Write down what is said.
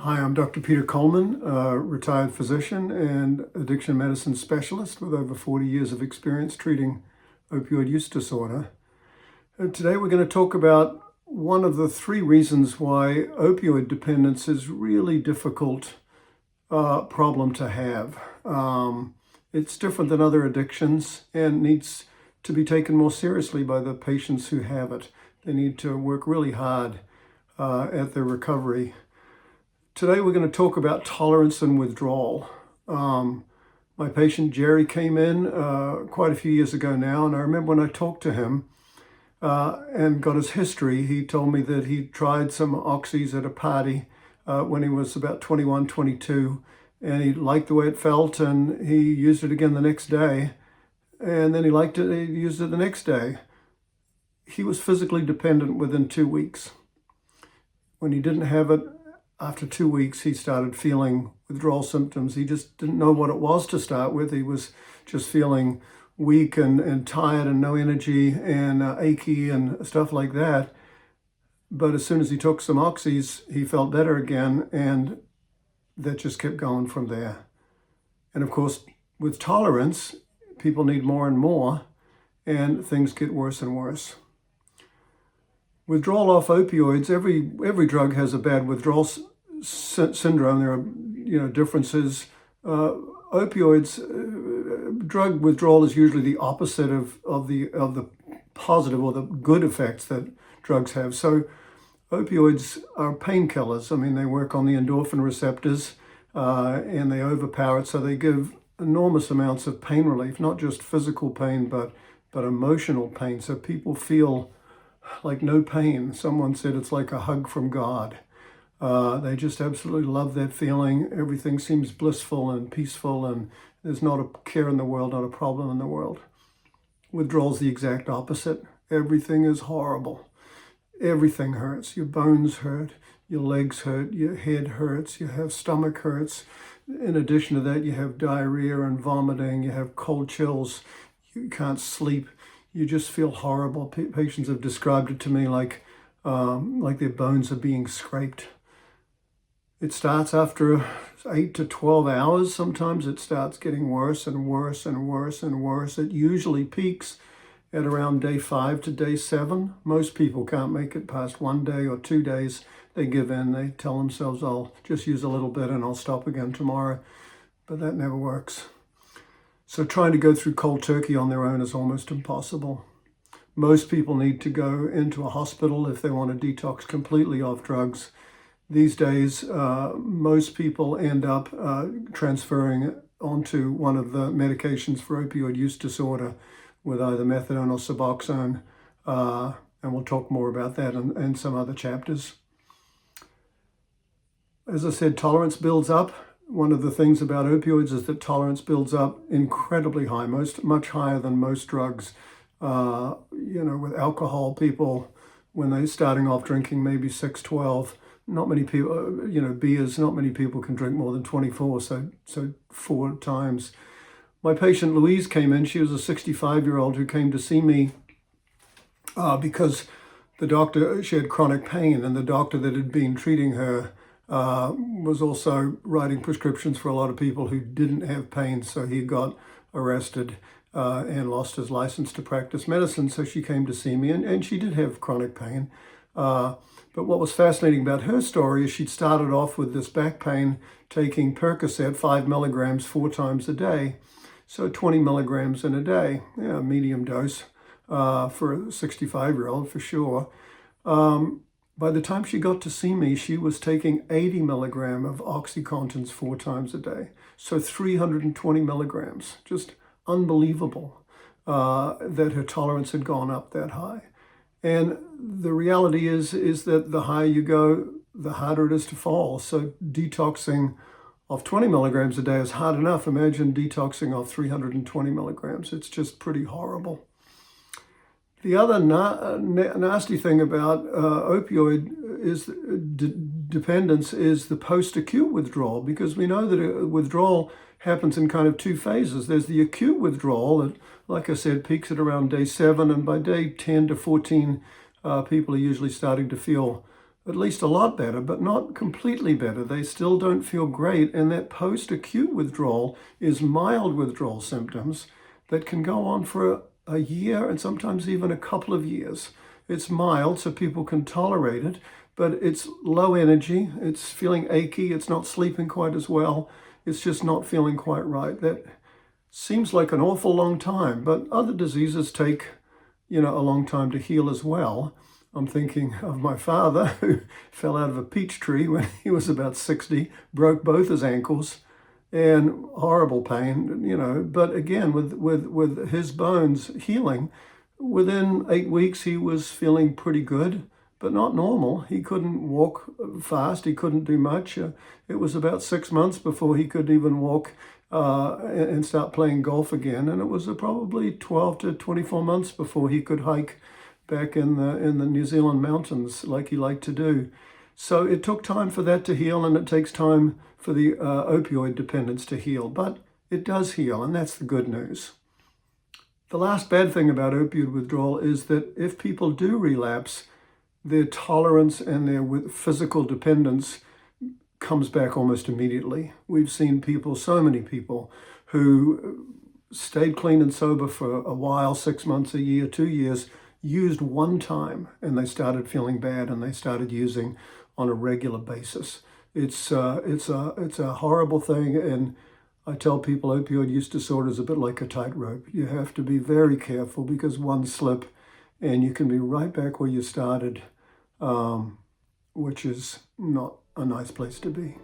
Hi, I'm Dr. Peter Coleman, a retired physician and addiction medicine specialist with over 40 years of experience treating opioid use disorder. Today we're going to talk about one of the three reasons why opioid dependence is really difficult problem to have. It's different than other addictions and needs to be taken more seriously by the patients who have it. They need to work really hard at their recovery. Today we're going to talk about tolerance and withdrawal. My patient Jerry came in quite a few years ago now, and I remember when I talked to him and got his history, he told me that he tried some oxys at a party when he was about 21, 22, and he liked the way it felt, and he used it again the next day, and then he liked it, he used it the next day. He was physically dependent within 2 weeks. When he didn't have it, after 2 weeks, he started feeling withdrawal symptoms. He just didn't know what it was to start with. He was just feeling weak and tired and no energy and achy and stuff like that. But as soon as he took some oxys, he felt better again, and that just kept going from there. And of course, with tolerance, people need more and more, and things get worse and worse. Withdrawal off opioids, every drug has a bad withdrawal syndrome. There are differences. Opioids, drug withdrawal is usually the opposite of the positive or the good effects that drugs have. So opioids are painkillers. I mean, they work on the endorphin receptors and they overpower it. So they give enormous amounts of pain relief, not just physical pain, but emotional pain. So people feel like no pain. Someone said it's like a hug from God. They just absolutely love that feeling. Everything seems blissful and peaceful, and there's not a care in the world, not a problem in the world. Withdrawal's the exact opposite. Everything is horrible. Everything hurts. Your bones hurt, your legs hurt, your head hurts, you have stomach hurts. In addition to that, you have diarrhea and vomiting, you have cold chills, you can't sleep. You just feel horrible. Patients have described it to me like their bones are being scraped. It starts after 8 to 12 hours. Sometimes it starts getting worse and worse and worse and worse. It usually peaks at around day 5 to day 7. Most people can't make it past 1 day or 2 days. They give in. They tell themselves, I'll just use a little bit and I'll stop again tomorrow. But that never works. So trying to go through cold turkey on their own is almost impossible. Most people need to go into a hospital if they want to detox completely off drugs. These days, most people end up transferring onto one of the medications for opioid use disorder with either methadone or Suboxone, and we'll talk more about that in some other chapters. As I said, tolerance builds up. One of the things about opioids is that tolerance builds up incredibly high, much higher than most drugs. With alcohol, people, when they're starting off drinking maybe 6, 12, not many people, beers, not many people can drink more than 24, so 4 times. My patient Louise came in. She was a 65-year-old who came to see me because she had chronic pain, and the doctor that had been treating her was also writing prescriptions for a lot of people who didn't have pain, so he got arrested and lost his license to practice medicine. So she came to see me, and she did have chronic pain. But what was fascinating about her story is she'd started off with this back pain, taking Percocet 5 milligrams 4 times a day, so 20 milligrams in a day, medium dose for a 65-year-old for sure. By the time she got to see me, she was taking 80 milligram of OxyContins 4 times a day. So 320 milligrams, just unbelievable that her tolerance had gone up that high. And the reality is that the higher you go, the harder it is to fall. So detoxing off 20 milligrams a day is hard enough. Imagine detoxing off 320 milligrams. It's just pretty horrible. The other nasty thing about opioid dependence is the post-acute withdrawal, because we know that a withdrawal happens in kind of 2 phases. There's the acute withdrawal that, like I said, peaks at around day 7, and by day 10 to 14, people are usually starting to feel at least a lot better, but not completely better. They still don't feel great. And that post-acute withdrawal is mild withdrawal symptoms that can go on for a year and sometimes even a couple of years. It's mild, so people can tolerate it, but it's low energy. It's feeling achy. It's not sleeping quite as well. It's just not feeling quite right. That seems like an awful long time, but other diseases take, a long time to heal as well. I'm thinking of my father who fell out of a peach tree when he was about 60, broke both his ankles, and horrible pain, But again, with his bones healing, within 8 weeks he was feeling pretty good, but not normal. He couldn't walk fast. He couldn't do much. It was about 6 months before he could even walk and start playing golf again. And it was probably 12 to 24 months before he could hike back in the New Zealand mountains like he liked to do. So it took time for that to heal, and it takes time for the opioid dependence to heal. But it does heal, and that's the good news. The last bad thing about opioid withdrawal is that if people do relapse, their tolerance and their physical dependence comes back almost immediately. We've seen people, so many people, who stayed clean and sober for a while, 6 months, a year, 2 years, used one time, and they started feeling bad, and they started using on a regular basis. It's a horrible thing, and I tell people opioid use disorder is a bit like a tightrope. You have to be very careful, because one slip and you can be right back where you started, which is not a nice place to be.